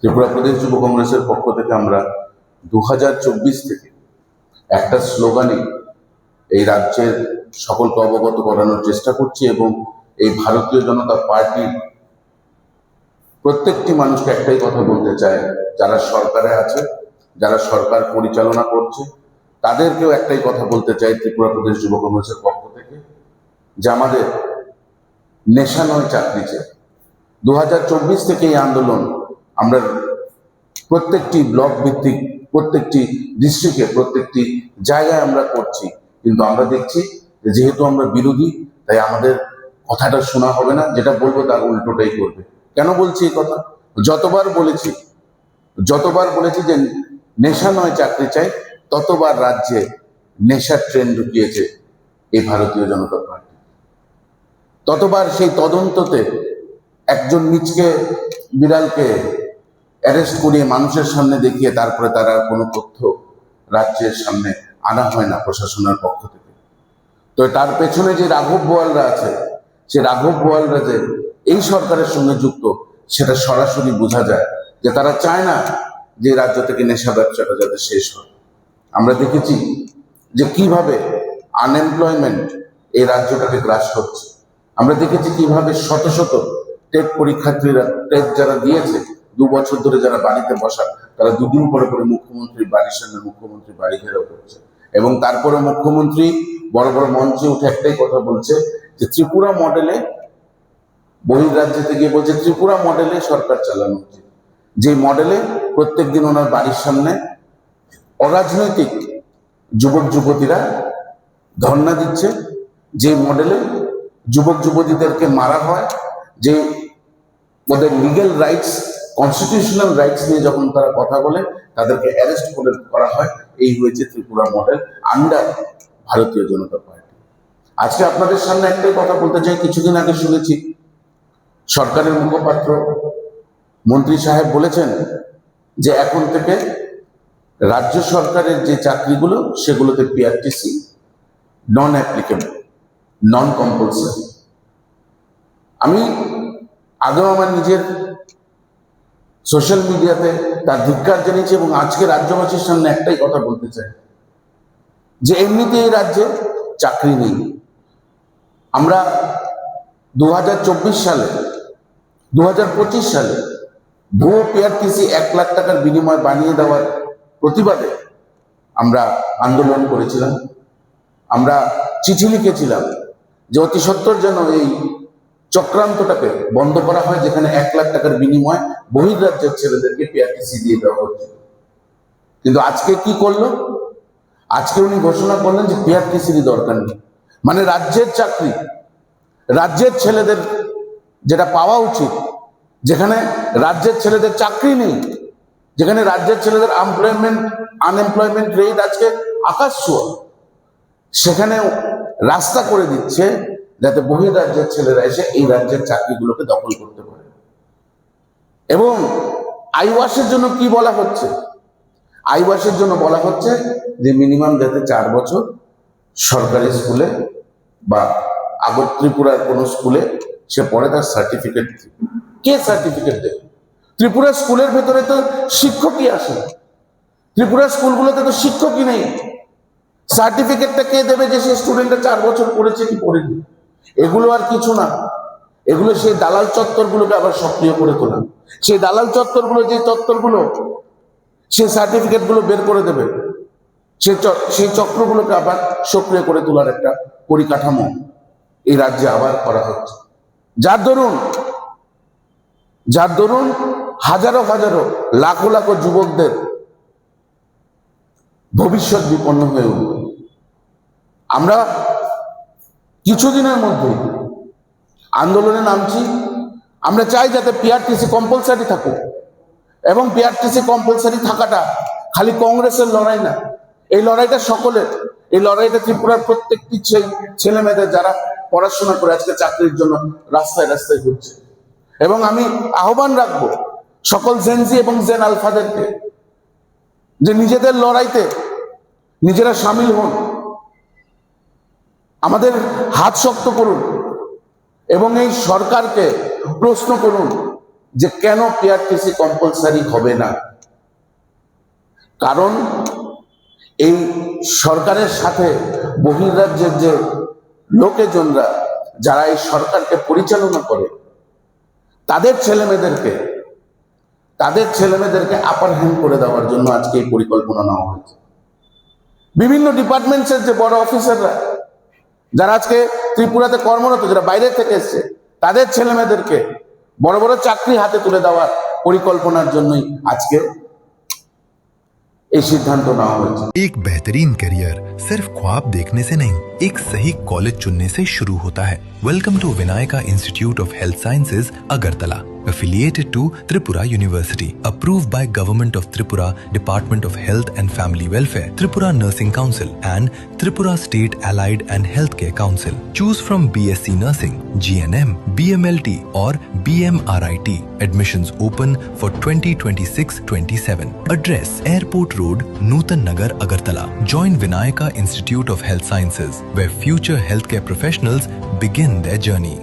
ত্রিপুরা প্রদেশ যুব কংগ্রেসের পক্ষ থেকে আমরা 2024 থেকে একটা স্লোগানে এই রাজ্যের সকলকে অবগত করানোর চেষ্টা করছি এবং এই ভারতীয় জনতা পার্টির প্রত্যেকটি মানুষকে একটাই কথা বলতে চায়, যারা সরকারে আছে, যারা সরকার পরিচালনা করছে, তাদেরকেও একটাই কথা বলতে চাই ত্রিপুরা প্রদেশ যুব কংগ্রেসের পক্ষ থেকে, যে আমাদের নেশা নয় চাকরি চাই। 2024 থেকে এই আন্দোলন আমরা প্রত্যেকটি ব্লক ভিত্তিক, প্রত্যেকটি ডিস্ট্রিক্টে, প্রত্যেকটি জায়গায় আমরা করছি, কিন্তু আমরা দেখছি যে যেহেতু আমরা বিরোধী, তাই আমাদের কথাটা শোনা হবে না, যেটা বলবো তার উল্টোটাই করবে। কেন বলছি এই কথা? যতবার বলেছি যে নেশা নয় চাকরি চাই, ততবার রাজ্যে নেশার ট্রেন ঢুকিয়েছে এই ভারতীয় জনতা পার্টি। ততবার সেই তদন্ততে একজন নিচকে বিড়ালকে অ্যারেস্ট করিয়ে মানুষের সামনে দেখিয়ে তারপরে তার আর কোনো তথ্য রাজ্যের সামনে আনা হয় না প্রশাসনের পক্ষ থেকে। তো তার পেছনে যে রাঘব বোয়ালরা আছে, সে রাঘব বোয়ালরা যে এই সরকারের সঙ্গে যুক্ত, সেটা সরাসরি বোঝা যায় যে তারা চায় না যে রাজ্য থেকে নেশা ব্যবসাটা যাতে শেষ হয়। আমরা দেখেছি যে কিভাবে আনএমপ্লয়মেন্ট এই রাজ্যটাকে গ্রাস করছে। আমরা দেখেছি কিভাবে শত শত টেট পরীক্ষার্থীরা, টেট যারা দিয়েছে 2 বছর ধরে, যারা বাড়িতে বসা, তারা 2 দিন পরে পরে মুখ্যমন্ত্রীর বাড়ির সামনে মুখ্যমন্ত্রী বাড়ি ঘেরাও করছে। এবং তারপরে মুখ্যমন্ত্রী বড় বড় মঞ্চে উঠে একটাই কথা বলছে যে ত্রিপুরা মডেলে, বহির্রাজ্যে থেকে বলছে ত্রিপুরা মডেলে সরকার চালানো উচিত, যে মডেলে প্রত্যেক দিন ওনার বাড়ির সামনে অরাজনৈতিক যুবক যুবতীরা ধর্ণা দিচ্ছে, যে মডেলে যুবক যুবতীদেরকে মারা হয়, যে ওদের লিগ্যাল রাইটস, কনস্টিটিউশনাল রাইটস নিয়ে যখন তারা কথা বলে তাদেরকে অ্যারেস্ট করা হয়। এই হয়েছে ত্রিপুরা মডেল আন্ডার ভারতীয় জনতা পার্টি। আজকে আপনাদের সামনে একটাই কথা বলতে চাই, কিছুদিন আগে শুনেছি সরকারের মুখপাত্র মন্ত্রী সাহেব বলেছেন যে এখন থেকে রাজ্য সরকারের যে চাকরিগুলো, সেগুলোতে পিআরটিসি নন অ্যাপ্লিকেবল, নন কম্পালসারি। আমি আগেও আমার নিজের সোশ্যাল মিডিয়াতে তার ধিক্কার জানিয়েছি এবং আজকে রাজ্যবাসীর সামনে একটাই কথা বলতে চাই যে এমনিতে এই রাজ্যে চাকরি নেই। আমরা 2024 সালে, 2025 সালে ভুয়ো পিআরটিসি 1 লাখ টাকার বিনিময় বানিয়ে দেওয়ার প্রতিবাদে আমরা আন্দোলন করেছিলাম। আমরা চিঠি লিখেছিলাম যে অতি সত্বর যেন এই চক্রান্তটাকে বন্ধ করা হয়, যেখানে 1 লাখ টাকার বিনিময় বহির্রাজ্যের ছেলেদেরকে পিআরটিসি দিয়ে দেওয়া হচ্ছে। কিন্তু আজকে কি করলো? আজকে উনি ঘোষণা করলেন যে পিআরটিসিরই দরকার নেই। মানে রাজ্যের চাকরি, রাজ্যের ছেলেদের যেটা পাওয়া উচিত, যেখানে রাজ্যের ছেলেদের চাকরি নেই, যেখানে রাজ্যের ছেলেদের আনএমপ্লয়মেন্ট রেট আজকে আকাশ ছোঁয়া, সেখানে রাস্তা করে দিচ্ছে যাতে বহির্রাজ্যের ছেলেরা এসে এই রাজ্যের চাকরিগুলোকে দখল করতে পারে। এবং আইওয়াসের জন্য কি বলা হচ্ছে? আইওয়াসের জন্য বলা হচ্ছে যে মিনিমাম যাতে 4 বছর সরকারি স্কুলে বা আগর ত্রিপুরার কোনো স্কুলে সে পড়ে, তার সার্টিফিকেট। কে সার্টিফিকেট দেবে? ত্রিপুরা স্কুলের ভেতরে তো শিক্ষকই আসে, ত্রিপুরা স্কুলগুলোতে তো শিক্ষকই নেই। সার্টিফিকেটটা কে দেবে যে সে স্টুডেন্টটা 4 বছর পড়েছে কি পড়েনি? এগুলো আর কিছু না, এগুলো সেই দালাল চত্বরগুলোকে আবার সক্রিয় করে তোলা। সেই দালাল চত্বরগুলো, যে চত্বরগুলো সেই সার্টিফিকেটগুলো বের করে দেবে, সেই চক্রগুলোকে আবার সক্রিয় করে তোলার একটা পরিকাঠামো এই রাজ্যে আবার করা হচ্ছে, যার দরুন হাজারো হাজারো লাখো লাখো যুবকদের ভবিষ্যৎ বিপন্ন হয়ে উঠবে। আমরা কিছুদিনের মধ্যে আন্দোলনে নামছি। আমরা চাই যাতে পিআরটিসি কম্পালসারি থাকুক, এবং পিআরটিসি কম্পালসারি থাকাটা খালি কংগ্রেসের লড়াই না, এই লড়াইটা সকলের। এই লড়াইটা ত্রিপুরার প্রত্যেকটি ছেলে মেয়েদের যারা পড়াশোনা করে আজকে চাকরির জন্য রাস্তায় রাস্তায় ঘুরছে। এবং আমি আহ্বান রাখবো সকল জেনজি এবং জেন আলফাদেরকে যে নিজেদের লড়াইতে নিজেরা সামিল হন, আমাদের হাত শক্ত করুন এবং এই সরকারকে প্রশ্ন করুন যে কেন পিআরটিসি কম্পালসারি হবে না। কারণ এই সরকারের সাথে বহির্রাজ্যের যে লোকেজনরা যারা এই সরকারকে পরিচালনা করে তাদের ছেলেমেয়েদেরকে আপার হ্যান্ড করে দেওয়ার জন্য আজকে এই পরিকল্পনা নেওয়া হয়েছে। বিভিন্ন ডিপার্টমেন্টসের যে বড় অফিসাররা যারা আজকে ত্রিপুরাতে কর্মরত, যারা বাইরে থেকে এসছে, তাদের ছেলেমেয়েদেরকে বড় বড় চাকরি হাতে তুলে দেওয়ার পরিকল্পনার জন্যই আজকে এই সিদ্ধান্ত নেওয়া হয়েছে। एक बेहतरीन करियर सिर्फ ख्वाब देखने से नहीं, एक सही कॉलेज चुनने से शुरू होता है। Welcome to Vinayaka institute of health sciences Agartala, affiliated to Tripura University, approved by Government of Tripura, Department of Health and Family Welfare, Tripura Nursing Council and Tripura State Allied and Healthcare Council. Choose from BSc Nursing, GNM, BMLT or BMRIT. Admissions open for 2026-27. Address: Airport Road, Nutan Nagar, Agartala. Join Vinayaka Institute of Health Sciences, where future healthcare professionals begin their journey.